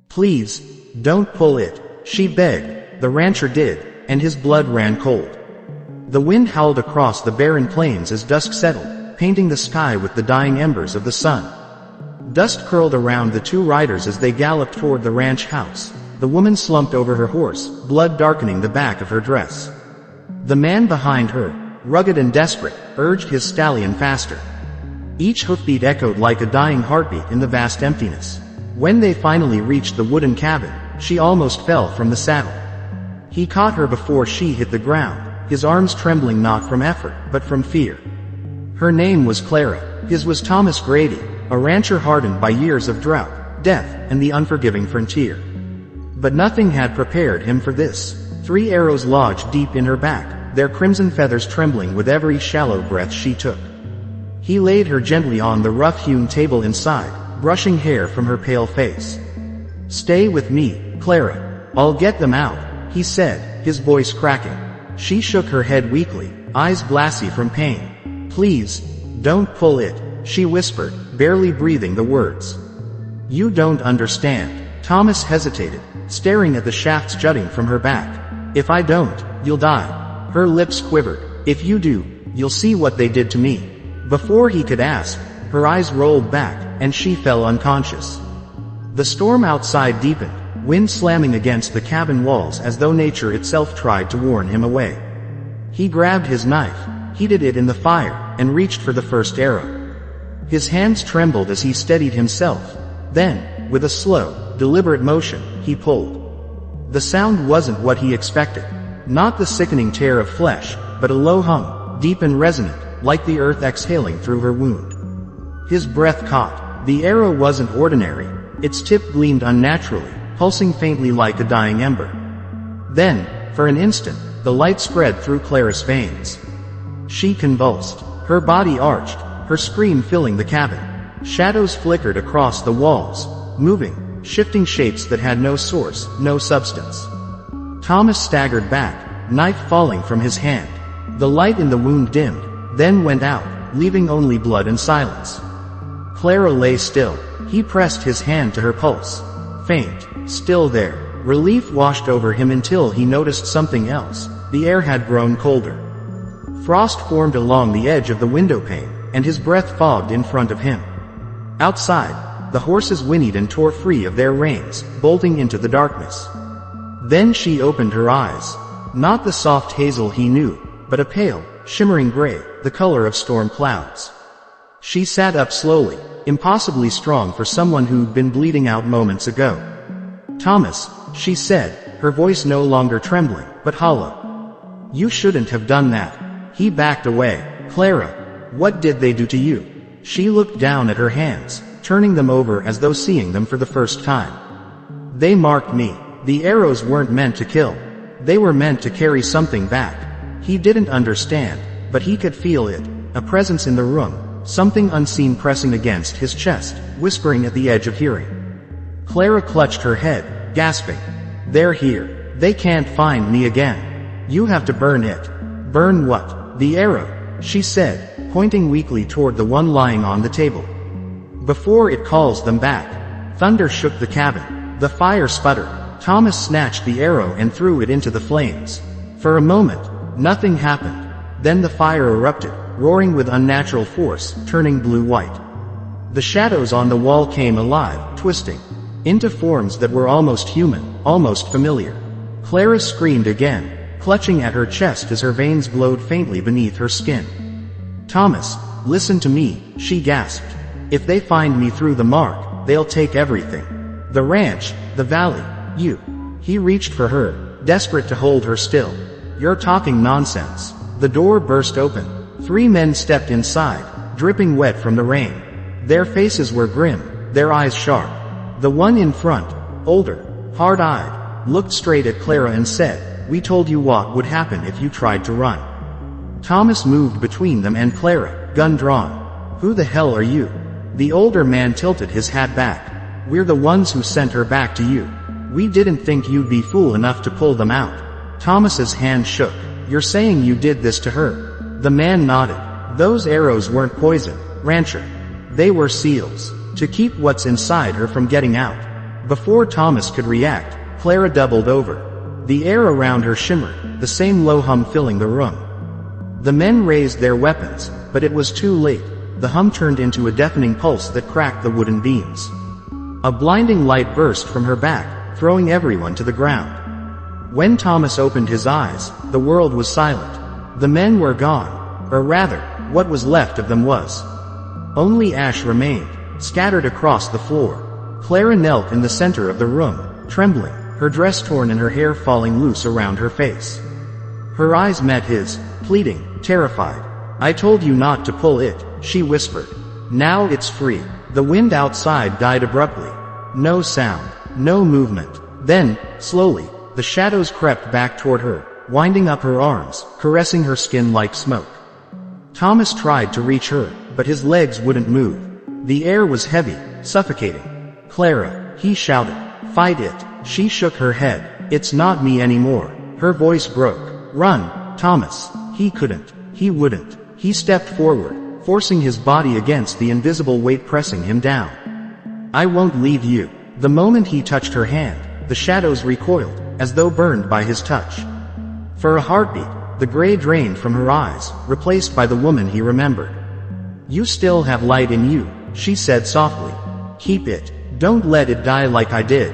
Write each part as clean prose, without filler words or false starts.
Please, don't pull it, she begged. The rancher did, and his blood ran cold. The wind howled across the barren plains as dusk settled, painting the sky with the dying embers of the sun. Dust curled around the two riders as they galloped toward the ranch house. The woman slumped over her horse, blood darkening the back of her dress. The man behind her, rugged and desperate, urged his stallion faster. Each hoofbeat echoed like a dying heartbeat in the vast emptiness. When they finally reached the wooden cabin, she almost fell from the saddle. He caught her before she hit the ground, his arms trembling not from effort, but from fear. Her name was Clara. His was Thomas Grady, a rancher hardened by years of drought, death, and the unforgiving frontier. But nothing had prepared him for this. 3 arrows lodged deep in her back, their crimson feathers trembling with every shallow breath she took. He laid her gently on the rough-hewn table inside, brushing hair from her pale face. "Stay with me, Clara. I'll get them out," he said, his voice cracking. She shook her head weakly, eyes glassy from pain. "Please, don't pull it," she whispered, barely breathing the words. "You don't understand." Thomas hesitated, staring at the shafts jutting from her back. "If I don't, you'll die." Her lips quivered. "If you do, you'll see what they did to me." Before he could ask, her eyes rolled back, and she fell unconscious. The storm outside deepened, wind slamming against the cabin walls as though nature itself tried to warn him away. He grabbed his knife, heated it in the fire, and reached for the first arrow. His hands trembled as he steadied himself. Then, with a slow, deliberate motion, he pulled. The sound wasn't what he expected. Not the sickening tear of flesh, but a low hum, deep and resonant, like the earth exhaling through her wound. His breath caught. The arrow wasn't ordinary. Its tip gleamed unnaturally, pulsing faintly like a dying ember. Then, for an instant, the light spread through Clara's veins. She convulsed. Her body arched, her scream filling the cabin. Shadows flickered across the walls, moving, shifting shapes that had no source, no substance. Thomas staggered back, knife falling from his hand. The light in the wound dimmed, then went out, leaving only blood and silence. Clara lay still. He pressed his hand to her pulse. Faint, still there. Relief washed over him until he noticed something else. The air had grown colder. Frost formed along the edge of the window pane, and his breath fogged in front of him. Outside, the horses whinnied and tore free of their reins, bolting into the darkness. Then she opened her eyes. Not the soft hazel he knew, but a pale, shimmering gray, the color of storm clouds. She sat up slowly, impossibly strong for someone who'd been bleeding out moments ago. "Thomas," she said, her voice no longer trembling, but hollow. "You shouldn't have done that." He backed away. "Clara, what did they do to you?" She looked down at her hands, turning them over as though seeing them for the first time. "They marked me. The arrows weren't meant to kill. They were meant to carry something back." He didn't understand, but he could feel it, a presence in the room, something unseen pressing against his chest, whispering at the edge of hearing. Clara clutched her head, gasping. "They're here. They can't find me again. You have to burn it." "Burn what?" "The arrow," she said, pointing weakly toward the one lying on the table. "Before it calls them back." Thunder shook the cabin. The fire sputtered. Thomas snatched the arrow and threw it into the flames. For a moment, nothing happened. Then the fire erupted, roaring with unnatural force, turning blue-white. The shadows on the wall came alive, twisting into forms that were almost human, almost familiar. Clara screamed again, clutching at her chest as her veins glowed faintly beneath her skin. "Thomas, listen to me," she gasped. "If they find me through the mark, they'll take everything. The ranch, the valley, you." He reached for her, desperate to hold her still. "You're talking nonsense." The door burst open. 3 men stepped inside, dripping wet from the rain. Their faces were grim, their eyes sharp. The one in front, older, hard-eyed, looked straight at Clara and said, "We told you what would happen if you tried to run." Thomas moved between them and Clara, gun drawn. "Who the hell are you?" The older man tilted his hat back. "We're the ones who sent her back to you. We didn't think you'd be fool enough to pull them out." Thomas's hand shook. "You're saying you did this to her?" The man nodded. "Those arrows weren't poison, rancher. They were seals, to keep what's inside her from getting out. Before Thomas could react, Clara doubled over. The air around her shimmered, the same low hum filling the room. The men raised their weapons, but it was too late. The hum turned into a deafening pulse that cracked the wooden beams. A blinding light burst from her back, throwing everyone to the ground. When Thomas opened his eyes, the world was silent. The men were gone, or rather, what was left of them was. Only ash remained, scattered across the floor. Clara knelt in the center of the room, trembling, her dress torn and her hair falling loose around her face. Her eyes met his, pleading, terrified. "I told you not to pull it," she whispered. "Now it's free." The wind outside died abruptly. No sound, no movement. Then, slowly, the shadows crept back toward her, winding up her arms, caressing her skin like smoke. Thomas tried to reach her, but his legs wouldn't move. The air was heavy, suffocating. "Clara," he shouted. "Fight it." She shook her head. "It's not me anymore." Her voice broke. "Run, Thomas." He couldn't. He wouldn't. He stepped forward, forcing his body against the invisible weight pressing him down. "I won't leave you." The moment he touched her hand, the shadows recoiled, as though burned by his touch. For a heartbeat, the gray drained from her eyes, replaced by the woman he remembered. "You still have light in you," she said softly. "Keep it. Don't let it die like I did."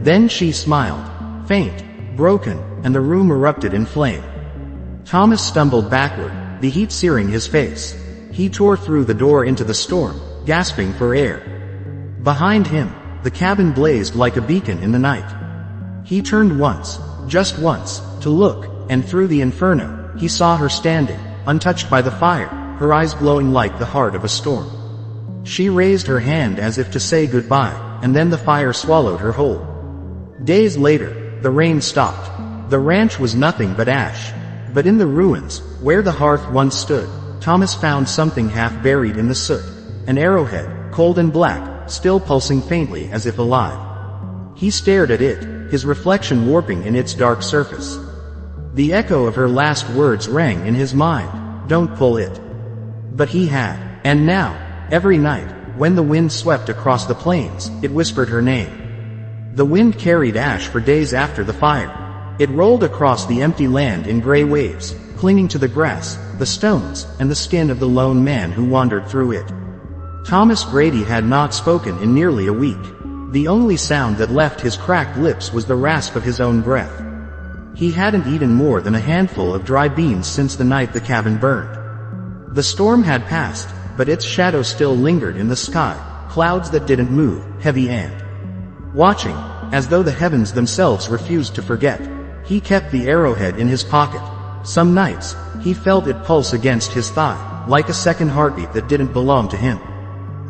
Then she smiled, faint, broken, and the room erupted in flame. Thomas stumbled backward, the heat searing his face. He tore through the door into the storm, gasping for air. Behind him, the cabin blazed like a beacon in the night. He turned once, just once, to look, and through the inferno, he saw her standing, untouched by the fire, her eyes glowing like the heart of a storm. She raised her hand as if to say goodbye, and then the fire swallowed her whole. Days later, the rain stopped. The ranch was nothing but ash. But in the ruins, where the hearth once stood, Thomas found something half buried in the soot. An arrowhead, cold and black, still pulsing faintly as if alive. He stared at it, his reflection warping in its dark surface. The echo of her last words rang in his mind, "Don't pull it." But he had. And now, every night, when the wind swept across the plains, it whispered her name. The wind carried ash for days after the fire. It rolled across the empty land in gray waves, clinging to the grass, the stones, and the skin of the lone man who wandered through it. Thomas Grady had not spoken in nearly a week. The only sound that left his cracked lips was the rasp of his own breath. He hadn't eaten more than a handful of dry beans since the night the cabin burned. The storm had passed, but its shadow still lingered in the sky, clouds that didn't move, heavy and watching, as though the heavens themselves refused to forget. He kept the arrowhead in his pocket. Some nights, he felt it pulse against his thigh, like a second heartbeat that didn't belong to him.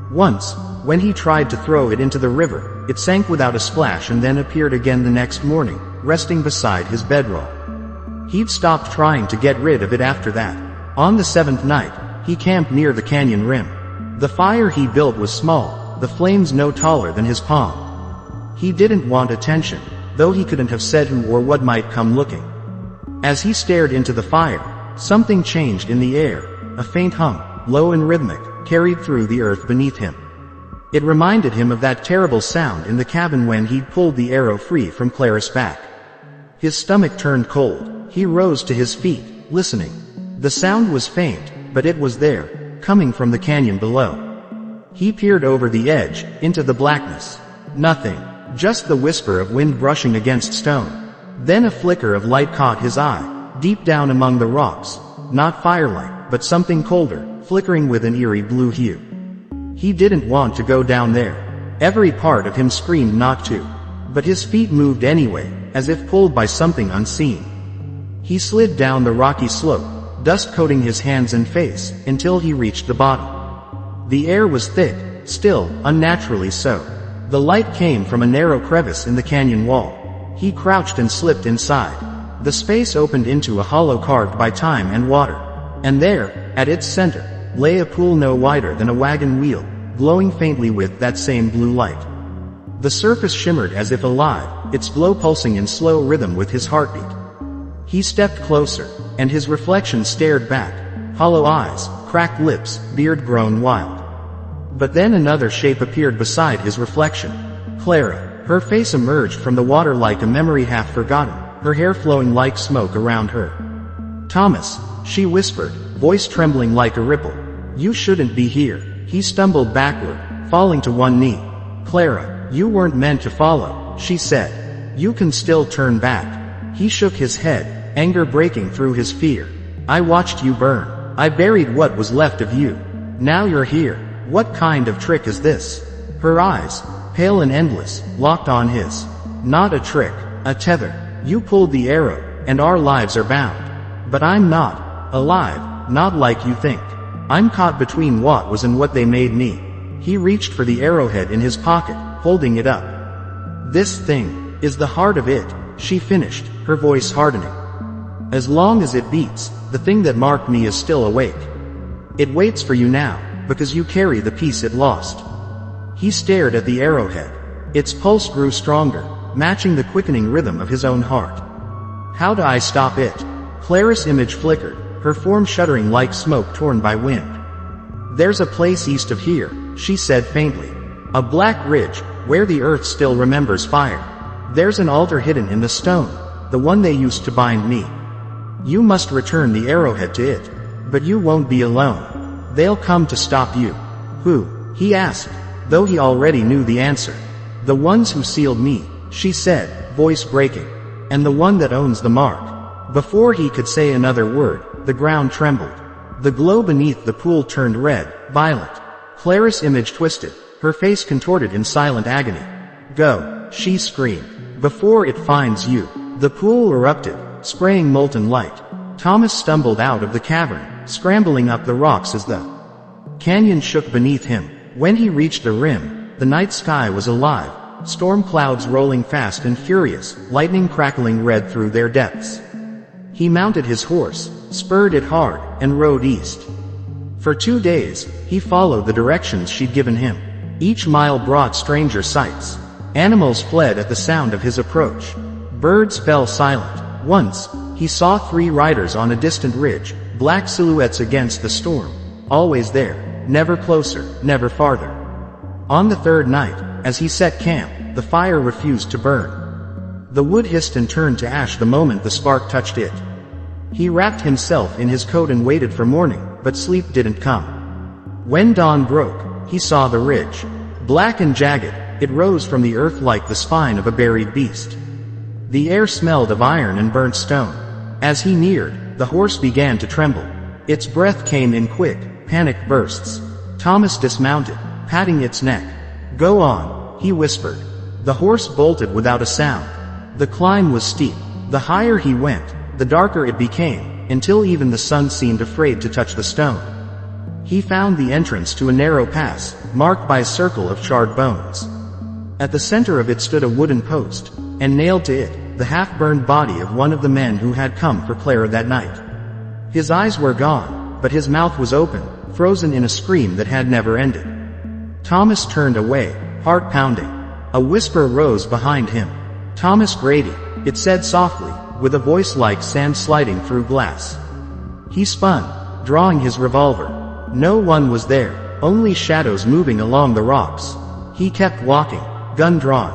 Once, when he tried to throw it into the river, it sank without a splash and then appeared again the next morning, resting beside his bedroll. He'd stopped trying to get rid of it after that. On the seventh night, he camped near the canyon rim. The fire he built was small, the flames no taller than his palm. He didn't want attention, though he couldn't have said who or what might come looking. As he stared into the fire, something changed in the air. A faint hum, low and rhythmic, carried through the earth beneath him. It reminded him of that terrible sound in the cabin when he'd pulled the arrow free from Clara's back. His stomach turned cold. He rose to his feet, listening. The sound was faint, but it was there, coming from the canyon below. He peered over the edge, into the blackness. Nothing. Just the whisper of wind brushing against stone. Then a flicker of light caught his eye, deep down among the rocks. Not firelight, but something colder, flickering with an eerie blue hue. He didn't want to go down there. Every part of him screamed not to. But his feet moved anyway, as if pulled by something unseen. He slid down the rocky slope, dust coating his hands and face, until he reached the bottom. The air was thick, still, unnaturally so. The light came from a narrow crevice in the canyon wall. He crouched and slipped inside. The space opened into a hollow carved by time and water. And there, at its center, lay a pool no wider than a wagon wheel, glowing faintly with that same blue light. The surface shimmered as if alive, its glow pulsing in slow rhythm with his heartbeat. He stepped closer, and his reflection stared back. Hollow eyes, cracked lips, beard grown wild. But then another shape appeared beside his reflection. Clara, Her face emerged from the water like a memory half forgotten, her hair flowing like smoke around her. "Thomas," she whispered, voice trembling like a ripple. "You shouldn't be here." He stumbled backward, falling to one knee. "Clara, you weren't meant to follow," she said. "You can still turn back." He shook his head, anger breaking through his fear. "I watched you burn. I buried what was left of you. Now you're here. What kind of trick is this?" Her eyes, pale and endless, locked on his. "Not a trick, a tether. You pulled the arrow, and our lives are bound. But I'm not alive, not like you think. I'm caught between what was and what they made me." He reached for the arrowhead in his pocket, holding it up. "This thing is the heart of it," she finished, her voice hardening. "As long as it beats, the thing that marked me is still awake. It waits for you now, because you carry the piece it lost." He stared at the arrowhead. Its pulse grew stronger, matching the quickening rhythm of his own heart. "How do I stop it?" Clara's image flickered, her form shuddering like smoke torn by wind. "There's a place east of here," she said faintly. "A black ridge, where the earth still remembers fire. There's an altar hidden in the stone, the one they used to bind me. You must return the arrowhead to it. But you won't be alone. They'll come to stop you." "Who?" he asked, though he already knew the answer. "The ones who sealed me," she said, voice breaking. "And the one that owns the mark." Before he could say another word, the ground trembled. The glow beneath the pool turned red, violent. Clara's image twisted, her face contorted in silent agony. "Go," she screamed, "before it finds you." The pool erupted, spraying molten light. Thomas stumbled out of the cavern, scrambling up the rocks as the canyon shook beneath him. When he reached the rim, the night sky was alive, storm clouds rolling fast and furious, lightning crackling red through their depths. He mounted his horse, spurred it hard, and rode east. For 2 days, he followed the directions she'd given him. Each mile brought stranger sights. Animals fled at the sound of his approach. Birds fell silent. Once, he saw 3 riders on a distant ridge, black silhouettes against the storm. Always there, never closer, never farther. On the 3rd night, as he set camp, the fire refused to burn. The wood hissed and turned to ash the moment the spark touched it. He wrapped himself in his coat and waited for morning, but sleep didn't come. When dawn broke, he saw the ridge. Black and jagged, it rose from the earth like the spine of a buried beast. The air smelled of iron and burnt stone. As he neared, the horse began to tremble. Its breath came in quick, panicked bursts. Thomas dismounted, patting its neck. "Go on," he whispered. The horse bolted without a sound. The climb was steep. The higher he went, the darker it became, until even the sun seemed afraid to touch the stone. He found the entrance to a narrow pass, marked by a circle of charred bones. At the center of it stood a wooden post, and nailed to it, the half-burned body of one of the men who had come for Clara that night. His eyes were gone, but his mouth was open, frozen in a scream that had never ended. Thomas turned away, heart pounding. A whisper rose behind him. "Thomas Grady," it said softly, with a voice like sand sliding through glass. He spun, drawing his revolver. No one was there, only shadows moving along the rocks. He kept walking, gun drawn.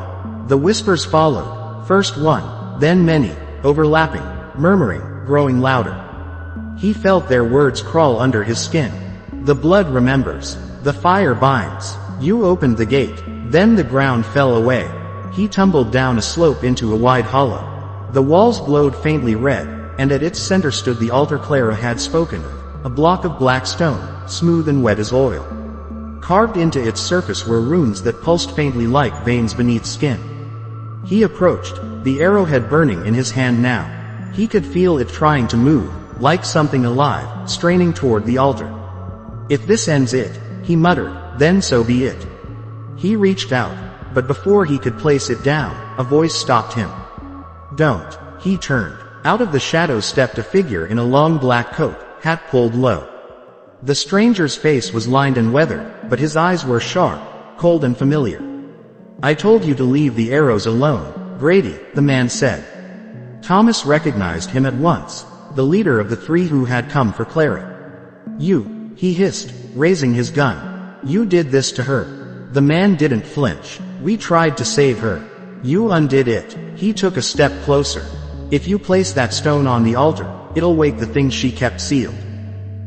The whispers followed, first one, then many, overlapping, murmuring, growing louder. He felt their words crawl under his skin. "The blood remembers. The fire binds. You opened the gate." Then the ground fell away. He tumbled down a slope into a wide hollow. The walls glowed faintly red, and at its center stood the altar Clara had spoken of, a block of black stone, smooth and wet as oil. Carved into its surface were runes that pulsed faintly like veins beneath skin. He approached, the arrowhead burning in his hand now. He could feel it trying to move, like something alive, straining toward the altar. "If this ends it," he muttered, "then so be it." He reached out, but before he could place it down, a voice stopped him. "Don't." He turned. Out of the shadows stepped a figure in a long black coat, hat pulled low. The stranger's face was lined and weathered, but his eyes were sharp, cold and familiar. "I told you to leave the arrows alone, Grady," the man said. Thomas recognized him at once, the leader of the 3 who had come for Clara. "You," he hissed, raising his gun. "You did this to her." The man didn't flinch. "We tried to save her. You undid it. He took a step closer. If you place that stone on the altar, it'll wake the thing she kept sealed.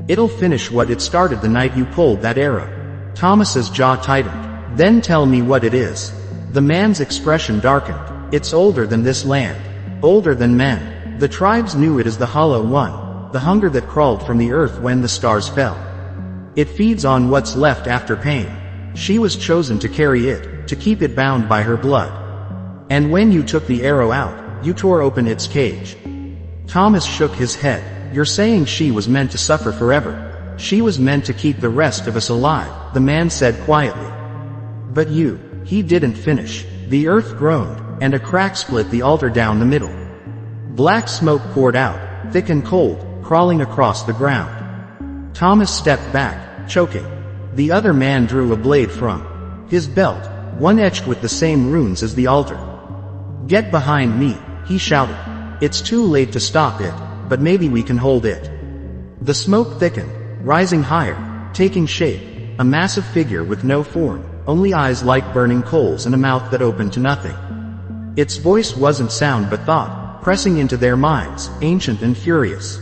It'll finish what it started the night you pulled that arrow. Thomas's jaw tightened. Then tell me what it is. The man's expression darkened. It's older than this land. Older than men. The tribes knew it as the Hollow One, the hunger that crawled from the earth when the stars fell. It feeds on what's left after pain. She was chosen to carry it, to keep it bound by her blood. And when you took the arrow out, you tore open its cage. Thomas shook his head. You're saying she was meant to suffer forever. She was meant to keep the rest of us alive, the man said quietly. But he didn't finish. The earth groaned, and a crack split the altar down the middle. Black smoke poured out, thick and cold, crawling across the ground. Thomas stepped back, choking. The other man drew a blade from his belt, one etched with the same runes as the altar. Get behind me, he shouted. It's too late to stop it, but maybe we can hold it. The smoke thickened, rising higher, taking shape, a massive figure with no form, only eyes like burning coals and a mouth that opened to nothing. Its voice wasn't sound but thought, pressing into their minds, ancient and furious.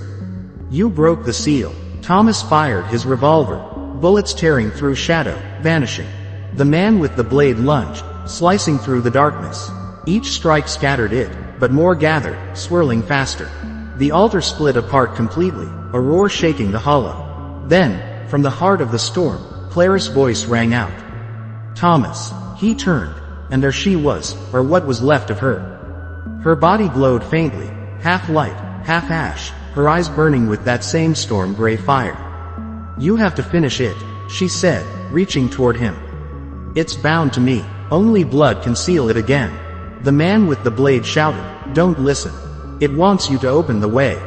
You broke the seal. Thomas fired his revolver, bullets tearing through shadow, vanishing. The man with the blade lunged, slicing through the darkness. Each strike scattered it, but more gathered, swirling faster. The altar split apart completely, a roar shaking the hollow. Then, from the heart of the storm, Clara's voice rang out. Thomas. He turned, and there she was, or what was left of her. Her body glowed faintly, half light, half ash, her eyes burning with that same storm-gray fire. You have to finish it, she said, reaching toward him. It's bound to me. Only blood can seal it again. The man with the blade shouted, Don't listen. It wants you to open the way.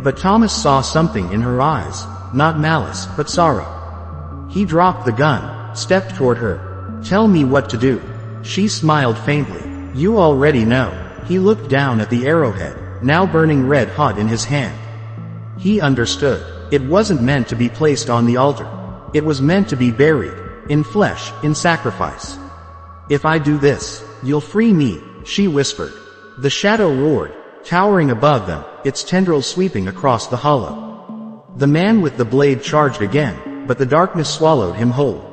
But Thomas saw something in her eyes, not malice, but sorrow. He dropped the gun, stepped toward her. Tell me what to do. She smiled faintly. You already know. He looked down at the arrowhead, now burning red hot in his hand. He understood. It wasn't meant to be placed on the altar. It was meant to be buried, in flesh, in sacrifice. If I do this, you'll free me, she whispered. The shadow roared, towering above them, its tendrils sweeping across the hollow. The man with the blade charged again, but the darkness swallowed him whole.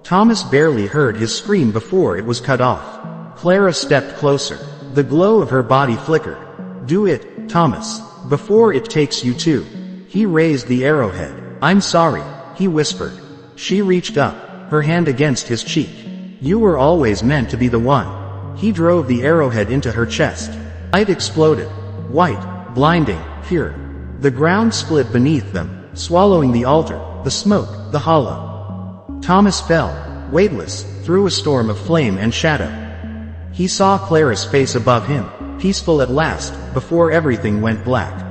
Thomas barely heard his scream before it was cut off. Clara stepped closer. The glow of her body flickered. Do it, Thomas, before it takes you too. He raised the arrowhead. I'm sorry, he whispered. She reached up, her hand against his cheek. You were always meant to be the one. He drove the arrowhead into her chest. It exploded. White, blinding, pure. The ground split beneath them, swallowing the altar, the smoke, the hollow. Thomas fell, weightless, through a storm of flame and shadow. He saw Clara's face above him, peaceful at last, before everything went black.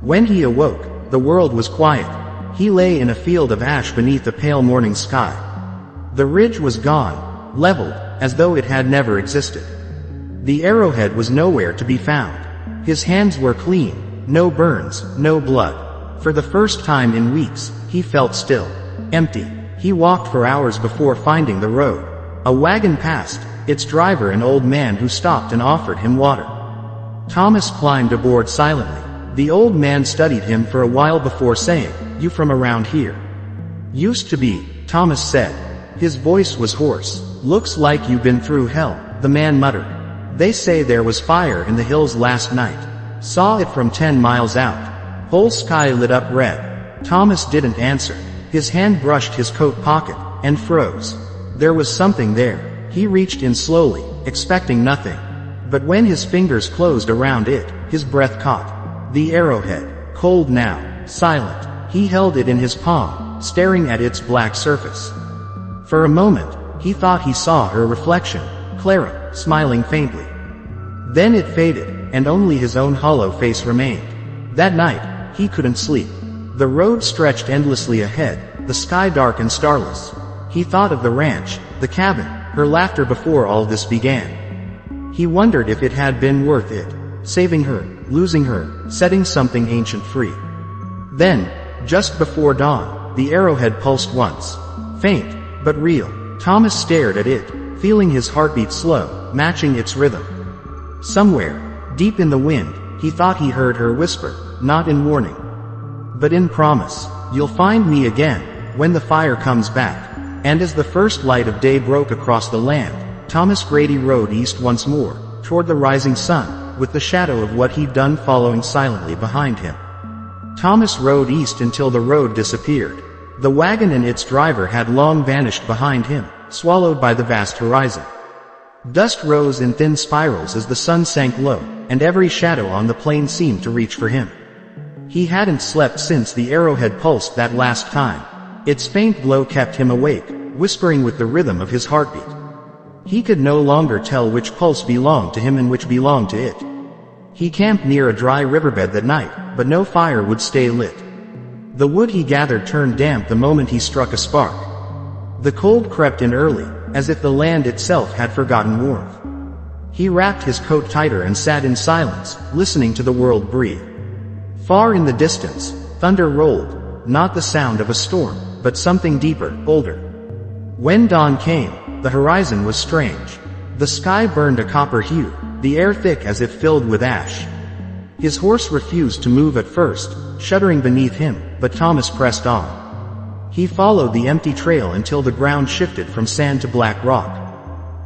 When he awoke, the world was quiet. He lay in a field of ash beneath a pale morning sky. The ridge was gone, leveled, as though it had never existed. The arrowhead was nowhere to be found. His hands were clean, no burns, no blood. For the first time in weeks, he felt still, empty. He walked for hours before finding the road. A wagon passed, its driver an old man who stopped and offered him water. Thomas climbed aboard silently. The old man studied him for a while before saying, You from around here? Used to be, Thomas said. His voice was hoarse. Looks like you've been through hell, the man muttered. They say there was fire in the hills last night. Saw it from 10 miles out. Whole sky lit up red. Thomas didn't answer. His hand brushed his coat pocket, and froze. There was something there. He reached in slowly, expecting nothing. But when his fingers closed around it, his breath caught. The arrowhead, cold now, silent. He held it in his palm, staring at its black surface. For a moment, he thought he saw her reflection, Clara, smiling faintly. Then it faded, and only his own hollow face remained. That night, he couldn't sleep. The road stretched endlessly ahead, the sky dark and starless. He thought of the ranch, the cabin, her laughter before all this began. He wondered if it had been worth it, saving her, losing her, setting something ancient free. Then, just before dawn, the arrowhead pulsed once. Faint, but real. Thomas stared at it, feeling his heartbeat slow, matching its rhythm. Somewhere, deep in the wind, he thought he heard her whisper, not in warning, but in promise. "You'll find me again, when the fire comes back." And as the first light of day broke across the land, Thomas Grady rode east once more, toward the rising sun, with the shadow of what he'd done following silently behind him. Thomas rode east until the road disappeared. The wagon and its driver had long vanished behind him, swallowed by the vast horizon. Dust rose in thin spirals as the sun sank low, and every shadow on the plain seemed to reach for him. He hadn't slept since the arrowhead pulsed that last time. Its faint glow kept him awake, whispering with the rhythm of his heartbeat. He could no longer tell which pulse belonged to him and which belonged to it. He camped near a dry riverbed that night, but no fire would stay lit. The wood he gathered turned damp the moment he struck a spark. The cold crept in early, as if the land itself had forgotten warmth. He wrapped his coat tighter and sat in silence, listening to the world breathe. Far in the distance, thunder rolled, not the sound of a storm, but something deeper, older. When dawn came, the horizon was strange. The sky burned a copper hue, the air thick as if filled with ash. His horse refused to move at first, shuddering beneath him, but Thomas pressed on. He followed the empty trail until the ground shifted from sand to black rock.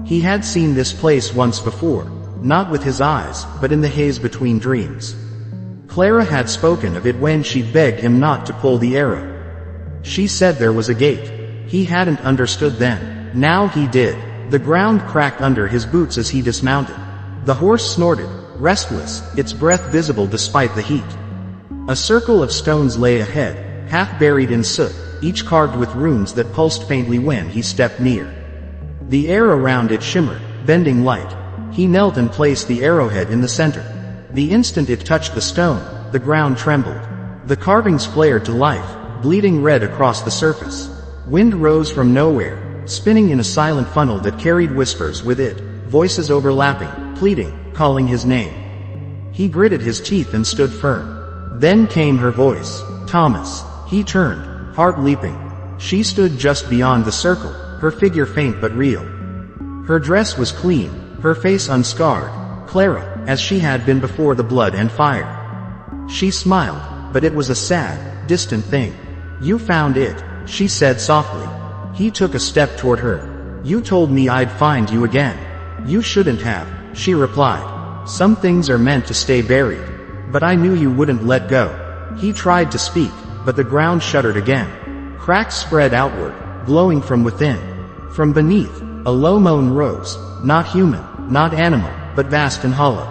He had seen this place once before, not with his eyes, but in the haze between dreams. Clara had spoken of it when she begged him not to pull the arrow. She said there was a gate. He hadn't understood then. Now he did. The ground cracked under his boots as he dismounted. The horse snorted, restless, its breath visible despite the heat. A circle of stones lay ahead, half buried in soot, each carved with runes that pulsed faintly when he stepped near. The air around it shimmered, bending light. He knelt and placed the arrowhead in the center. The instant it touched the stone, the ground trembled. The carvings flared to life, bleeding red across the surface. Wind rose from nowhere, spinning in a silent funnel that carried whispers with it, voices overlapping, pleading, calling his name. He gritted his teeth and stood firm. Then came her voice, "Thomas." He turned, heart leaping. She stood just beyond the circle, her figure faint but real. Her dress was clean, her face unscarred, Clara, as she had been before the blood and fire. She smiled, but it was a sad, distant thing. "You found it," she said softly. He took a step toward her. "You told me I'd find you again." "You shouldn't have," she replied. "Some things are meant to stay buried. But I knew you wouldn't let go." He tried to speak, but the ground shuddered again. Cracks spread outward, glowing from within. From beneath, a low moan rose, not human, not animal, but vast and hollow.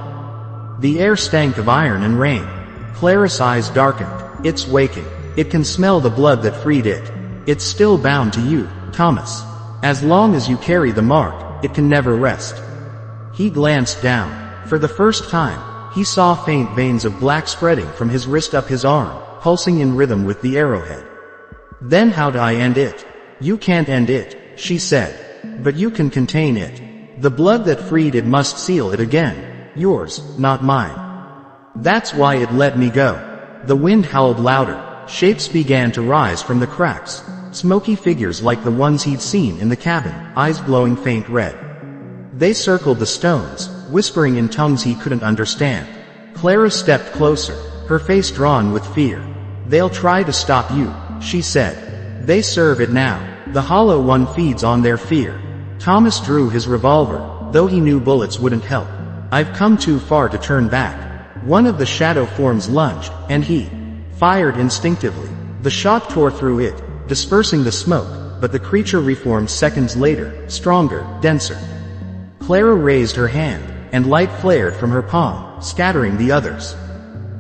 The air stank of iron and rain. Clara's eyes darkened. "It's waking. It can smell the blood that freed it. It's still bound to you, Thomas. As long as you carry the mark, it can never rest." He glanced down. For the first time, he saw faint veins of black spreading from his wrist up his arm, pulsing in rhythm with the arrowhead. "Then how'd I end it?" "You can't end it," she said. "But you can contain it. The blood that freed it must seal it again. Yours, not mine." That's why it let me go. The wind howled louder. Shapes began to rise from the cracks. Smoky figures like the ones he'd seen in the cabin, eyes glowing faint red. They circled the stones, whispering in tongues he couldn't understand. Clara stepped closer, her face drawn with fear. "They'll try to stop you," she said. "They serve it now. The hollow one feeds on their fear." Thomas drew his revolver, though he knew bullets wouldn't help. "I've come too far to turn back." One of the shadow forms lunged, and he fired instinctively. The shot tore through it, dispersing the smoke, but the creature reformed seconds later, stronger, denser. Clara raised her hand, and light flared from her palm, scattering the others.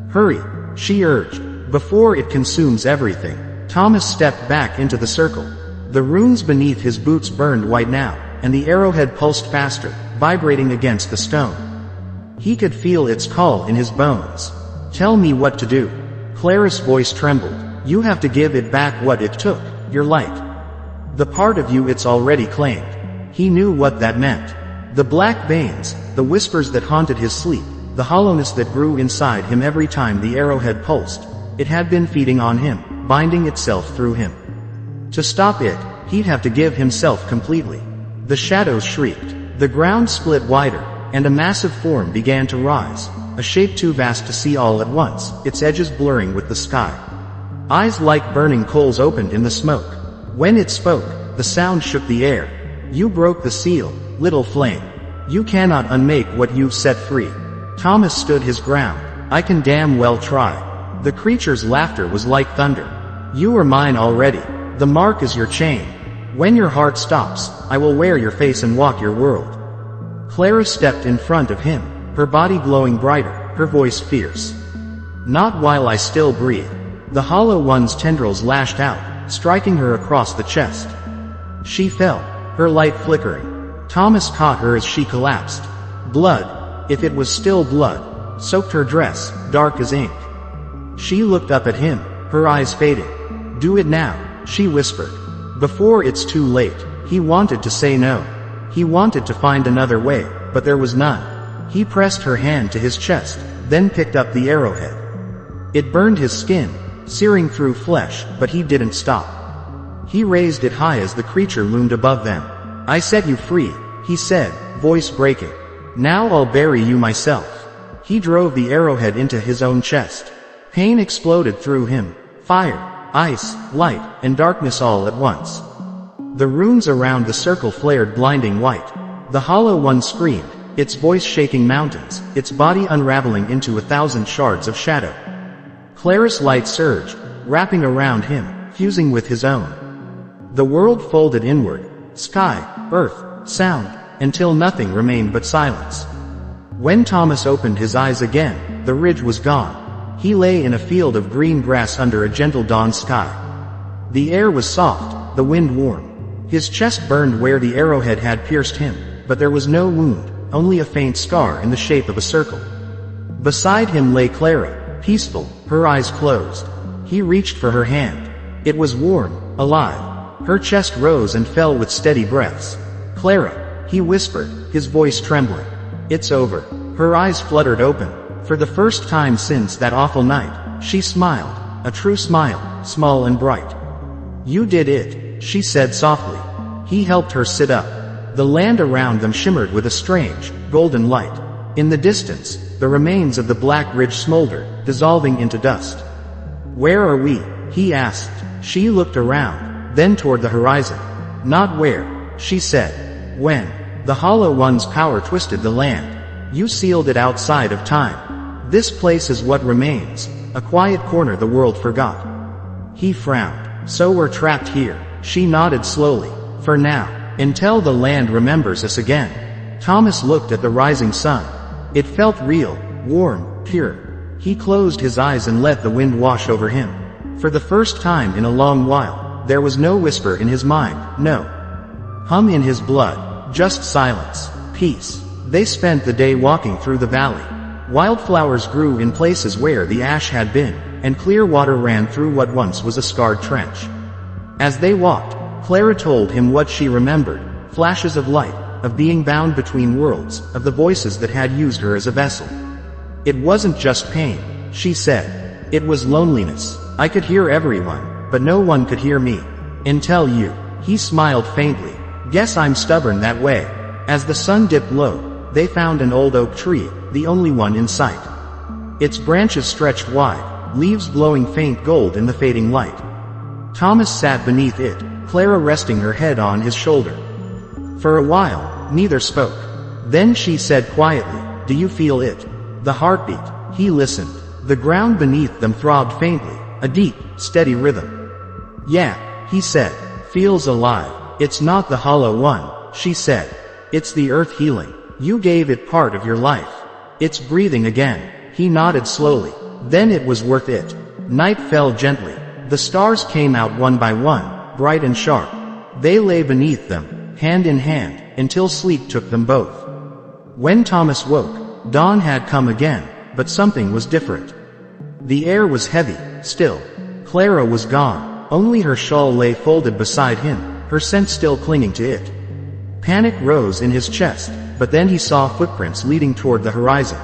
"Hurry," she urged, "before it consumes everything." Thomas stepped back into the circle. The runes beneath his boots burned white now, and the arrowhead pulsed faster, vibrating against the stone. He could feel its call in his bones. "Tell me what to do." Clara's voice trembled. "You have to give it back what it took, your light. The part of you it's already claimed." He knew what that meant. The black veins, the whispers that haunted his sleep, the hollowness that grew inside him every time the arrowhead pulsed. It had been feeding on him, binding itself through him. To stop it, he'd have to give himself completely. The shadows shrieked. The ground split wider, and a massive form began to rise, a shape too vast to see all at once, its edges blurring with the sky. Eyes like burning coals opened in the smoke. When it spoke, the sound shook the air. "You broke the seal, little flame. You cannot unmake what you've set free." Thomas stood his ground. "I can damn well try." The creature's laughter was like thunder. "You are mine already. The mark is your chain. When your heart stops, I will wear your face and walk your world." Clara stepped in front of him, her body glowing brighter, her voice fierce. "Not while I still breathe." The Hollow One's tendrils lashed out, striking her across the chest. She fell, her light flickering. Thomas caught her as she collapsed. Blood, if it was still blood, soaked her dress, dark as ink. She looked up at him, her eyes fading. "Do it now," she whispered. Before it's too late. He wanted to say no. He wanted to find another way, but there was none. He pressed her hand to his chest, then picked up the arrowhead. It burned his skin, searing through flesh, but he didn't stop. He raised it high as the creature loomed above them. "I set you free," he said, voice breaking. "Now I'll bury you myself." He drove the arrowhead into his own chest. Pain exploded through him. Fire, ice, light, and darkness all at once. The runes around the circle flared blinding white. The Hollow One screamed, its voice shaking mountains, its body unraveling into 1,000 shards of shadow. Clara's light surged, wrapping around him, fusing with his own. The world folded inward, sky, earth, sound, until nothing remained but silence. When Thomas opened his eyes again, the ridge was gone. He lay in a field of green grass under a gentle dawn sky. The air was soft, the wind warm. His chest burned where the arrowhead had pierced him, but there was no wound, only a faint scar in the shape of a circle. Beside him lay Clara, peaceful, her eyes closed. He reached for her hand. It was warm, alive. Her chest rose and fell with steady breaths. "Clara," he whispered, his voice trembling. "It's over." Her eyes fluttered open. For the first time since that awful night, she smiled, a true smile, small and bright. "You did it," she said softly. He helped her sit up. The land around them shimmered with a strange, golden light. In the distance, the remains of the Black Ridge smoldered, dissolving into dust. "Where are we?" he asked. She looked around, then toward the horizon. "Not where," she said. "When. The Hollow One's power twisted the land. You sealed it outside of time. This place is what remains, a quiet corner the world forgot." He frowned. "So we're trapped here." She nodded slowly. "For now. Until the land remembers us again." Thomas looked at the rising sun. It felt real, warm, pure. He closed his eyes and let the wind wash over him. For the first time in a long while, there was no whisper in his mind, no hum in his blood, just silence, peace. They spent the day walking through the valley. Wildflowers grew in places where the ash had been, and clear water ran through what once was a scarred trench. As they walked, Clara told him what she remembered, flashes of light, of being bound between worlds, of the voices that had used her as a vessel. "It wasn't just pain," she said. "It was loneliness. I could hear everyone, but no one could hear me. Until you." He smiled faintly. "Guess I'm stubborn that way." As the sun dipped low, they found an old oak tree, the only one in sight. Its branches stretched wide, leaves glowing faint gold in the fading light. Thomas sat beneath it, Clara resting her head on his shoulder. For a while, neither spoke. Then she said quietly, "Do you feel it?" The heartbeat. He listened. The ground beneath them throbbed faintly, a deep, steady rhythm. "Yeah," he said. "Feels alive." "It's not the Hollow One," she said. "It's the earth healing. You gave it part of your life. It's breathing again." He nodded slowly. "Then it was worth it." Night fell gently. The stars came out one by one, bright and sharp. They lay beneath them, hand in hand, until sleep took them both. When Thomas woke, dawn had come again, but something was different. The air was heavy, still. Clara was gone. Only her shawl lay folded beside him, her scent still clinging to it. Panic rose in his chest, but then he saw footprints leading toward the horizon.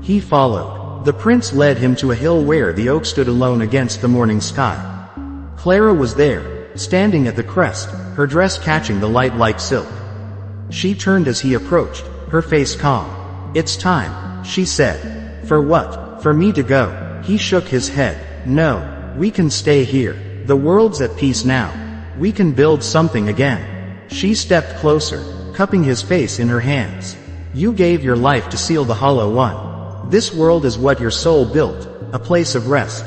He followed. The prints led him to a hill where the oak stood alone against the morning sky. Clara was there, standing at the crest, her dress catching the light like silk. She turned as he approached, her face calm. "It's time," she said. "For what? For me to go?" He shook his head. "No, we can stay here. The world's at peace now. We can build something again." She stepped closer, cupping his face in her hands. "You gave your life to seal the Hollow One. This world is what your soul built, a place of rest.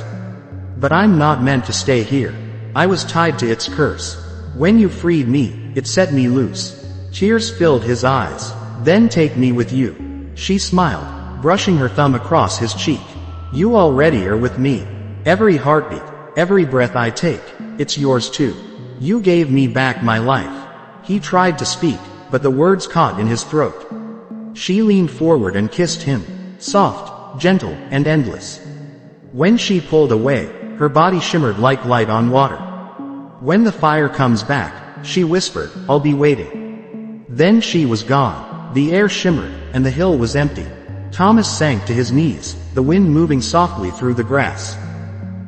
But I'm not meant to stay here. I was tied to its curse. When you freed me, it set me loose." Tears filled his eyes. "Then take me with you." She smiled, brushing her thumb across his cheek. "You already are with me. Every heartbeat, every breath I take, it's yours too. You gave me back my life." He tried to speak, but the words caught in his throat. She leaned forward and kissed him, soft, gentle, and endless. When she pulled away, her body shimmered like light on water. "When the fire comes back," she whispered, "I'll be waiting." Then she was gone. The air shimmered, and the hill was empty. Thomas sank to his knees, the wind moving softly through the grass.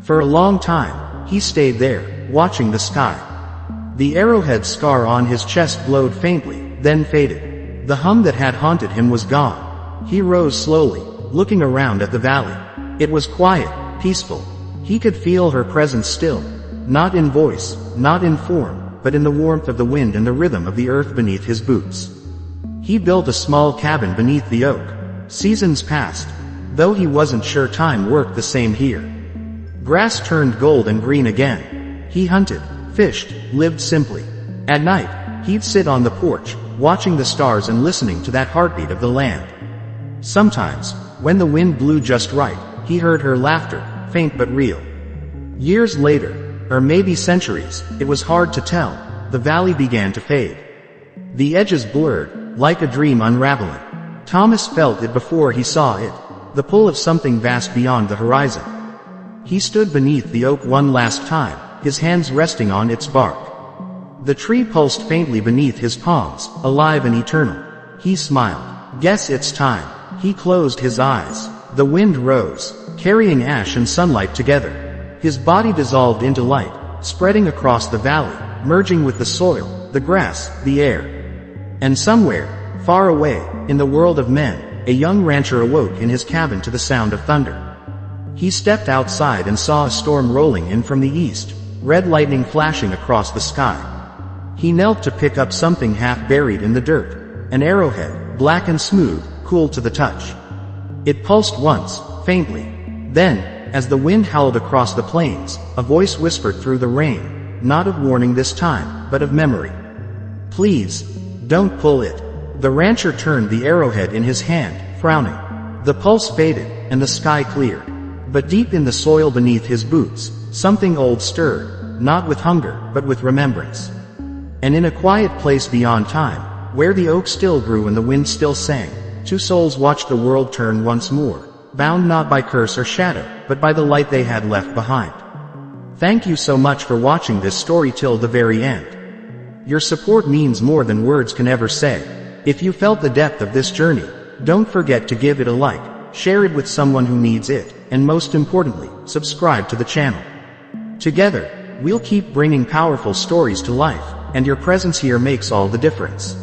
For a long time, he stayed there, watching the sky. The arrowhead scar on his chest glowed faintly, then faded. The hum that had haunted him was gone. He rose slowly, looking around at the valley. It was quiet, peaceful. He could feel her presence still. Not in voice, not in form, but in the warmth of the wind and the rhythm of the earth beneath his boots. He built a small cabin beneath the oak. Seasons passed, though he wasn't sure time worked the same here. Grass turned gold and green again. He hunted, fished, lived simply. At night, he'd sit on the porch, watching the stars and listening to that heartbeat of the land. Sometimes, when the wind blew just right, he heard her laughter, faint but real. Years later, or maybe centuries, it was hard to tell, the valley began to fade. The edges blurred, like a dream unraveling. Thomas felt it before he saw it, the pull of something vast beyond the horizon. He stood beneath the oak one last time, his hands resting on its bark. The tree pulsed faintly beneath his palms, alive and eternal. He smiled. "Guess it's time." He closed his eyes. The wind rose, carrying ash and sunlight together. His body dissolved into light, spreading across the valley, merging with the soil, the grass, the air. And somewhere, far away, in the world of men, a young rancher awoke in his cabin to the sound of thunder. He stepped outside and saw a storm rolling in from the east, red lightning flashing across the sky. He knelt to pick up something half buried in the dirt, an arrowhead, black and smooth, cool to the touch. It pulsed once, faintly. Then, as the wind howled across the plains, a voice whispered through the rain, not of warning this time, but of memory. "Please, don't pull it." The rancher turned the arrowhead in his hand, frowning. The pulse faded, and the sky cleared. But deep in the soil beneath his boots, something old stirred, not with hunger, but with remembrance. And in a quiet place beyond time, where the oak still grew and the wind still sang, two souls watched the world turn once more, bound not by curse or shadow, but by the light they had left behind. Thank you so much for watching this story till the very end. Your support means more than words can ever say. If you felt the depth of this journey, don't forget to give it a like, share it with someone who needs it, and most importantly, subscribe to the channel. Together, we'll keep bringing powerful stories to life, and your presence here makes all the difference.